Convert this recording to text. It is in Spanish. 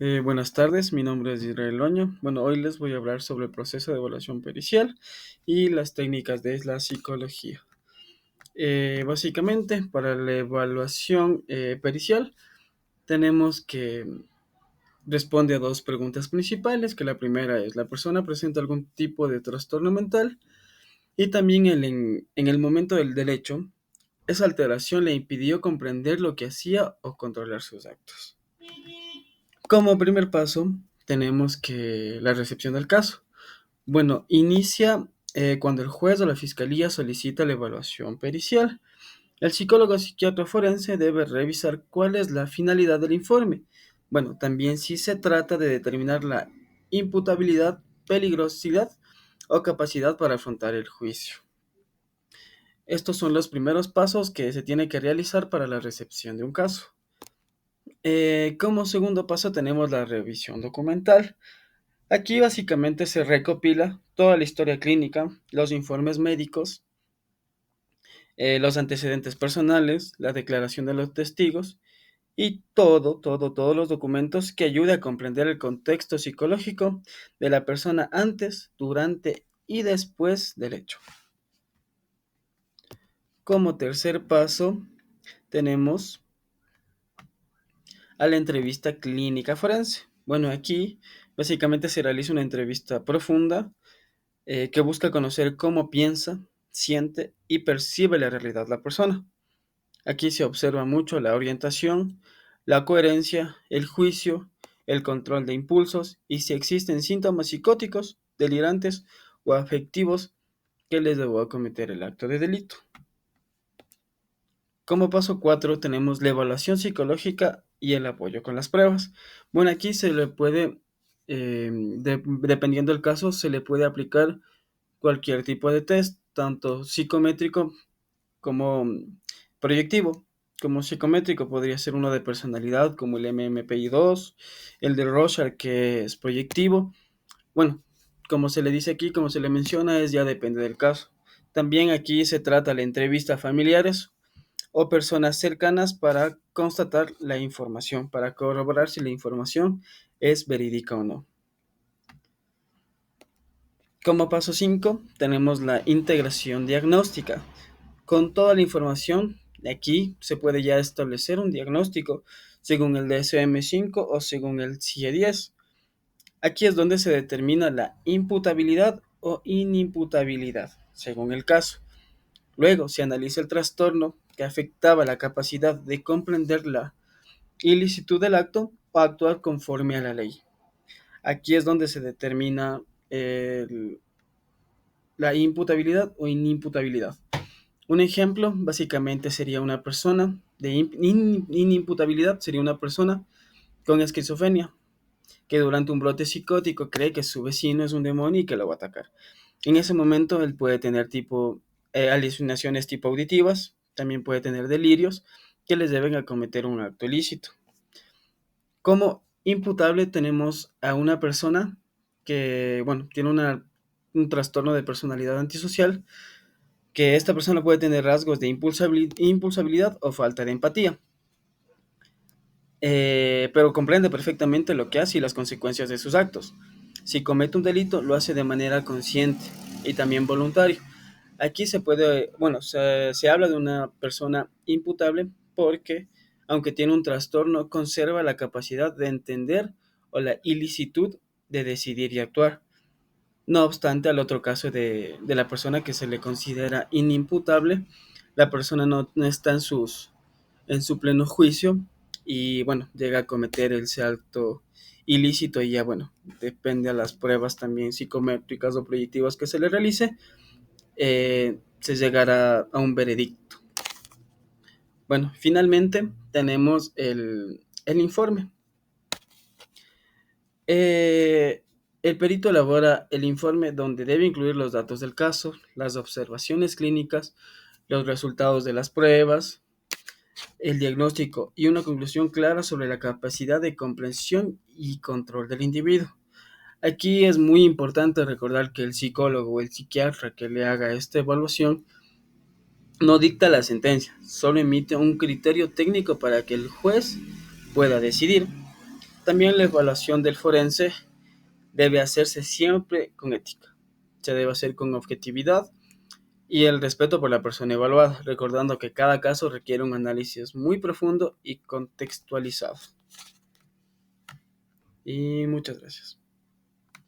Buenas tardes, mi nombre es Israel Loño. Bueno, hoy les voy a hablar sobre el proceso de evaluación pericial y las técnicas de la psicología. Básicamente, para la evaluación pericial, tenemos que responde a dos preguntas principales, que la primera es, ¿la persona presenta algún tipo de trastorno mental? Y también en el momento del hecho, ¿esa alteración le impidió comprender lo que hacía o controlar sus actos? Como primer paso, tenemos que la recepción del caso. Bueno, inicia cuando el juez o la fiscalía solicita la evaluación pericial. El psicólogo o psiquiatra forense debe revisar cuál es la finalidad del informe. Bueno, también si se trata de determinar la imputabilidad, peligrosidad o capacidad para afrontar el juicio. Estos son los primeros pasos que se tiene que realizar para la recepción de un caso. Como segundo paso tenemos la revisión documental. Aquí básicamente se recopila toda la historia clínica, los informes médicos, los antecedentes personales, la declaración de los testigos y todos los documentos que ayuden a comprender el contexto psicológico de la persona antes, durante y después del hecho. Como tercer paso tenemos a la entrevista clínica forense. Bueno, aquí básicamente se realiza una entrevista profunda que busca conocer cómo piensa, siente y percibe la realidad la persona. Aquí se observa mucho la orientación, la coherencia, el juicio, el control de impulsos y si existen síntomas psicóticos, delirantes o afectivos que les llevó a cometer el acto de delito. Como paso 4 tenemos la evaluación psicológica y el apoyo con las pruebas. Bueno, aquí se le puede, dependiendo del caso, se le puede aplicar cualquier tipo de test, tanto psicométrico como proyectivo. Como psicométrico podría ser uno de personalidad, como el MMPI-2, el de Rorschach, que es proyectivo. Bueno, como se le dice aquí, como se le menciona, es ya depende del caso. También aquí se trata la entrevista a familiares o personas cercanas para constatar la información, para corroborar si la información es verídica o no. Como paso 5 tenemos la integración diagnóstica. Con toda la información, aquí se puede ya establecer un diagnóstico según el DSM-5 o según el CIE-10. Aquí es donde se determina la imputabilidad o inimputabilidad, según el caso. Luego se analiza el trastorno que afectaba la capacidad de comprender la ilicitud del acto o actuar conforme a la ley. Aquí es donde se determina la imputabilidad o inimputabilidad. Un ejemplo básicamente sería una persona de inimputabilidad, sería una persona con esquizofrenia que durante un brote psicótico cree que su vecino es un demonio y que lo va a atacar. En ese momento él puede tener alucinaciones tipo auditivas, también puede tener delirios que les deben acometer un acto ilícito. Como imputable tenemos a una persona que, bueno, tiene un trastorno de personalidad antisocial, que esta persona puede tener rasgos de impulsabilidad o falta de empatía, pero comprende perfectamente lo que hace y las consecuencias de sus actos. Si comete un delito, lo hace de manera consciente y también voluntario. Aquí se habla de una persona imputable porque, aunque tiene un trastorno, conserva la capacidad de entender o la ilicitud de decidir y actuar. No obstante, al otro caso de la persona que se le considera inimputable, la persona no está en su pleno juicio y, bueno, llega a cometer el acto ilícito y ya, bueno, depende a las pruebas también psicométricas o proyectivas que se le realice, se llegará a un veredicto. Bueno, finalmente tenemos el informe. El perito elabora el informe donde debe incluir los datos del caso, las observaciones clínicas, los resultados de las pruebas, el diagnóstico y una conclusión clara sobre la capacidad de comprensión y control del individuo. Aquí es muy importante recordar que el psicólogo o el psiquiatra que le haga esta evaluación no dicta la sentencia, solo emite un criterio técnico para que el juez pueda decidir. También la evaluación del forense debe hacerse siempre con ética. Se debe hacer con objetividad y el respeto por la persona evaluada, recordando que cada caso requiere un análisis muy profundo y contextualizado. Y muchas gracias.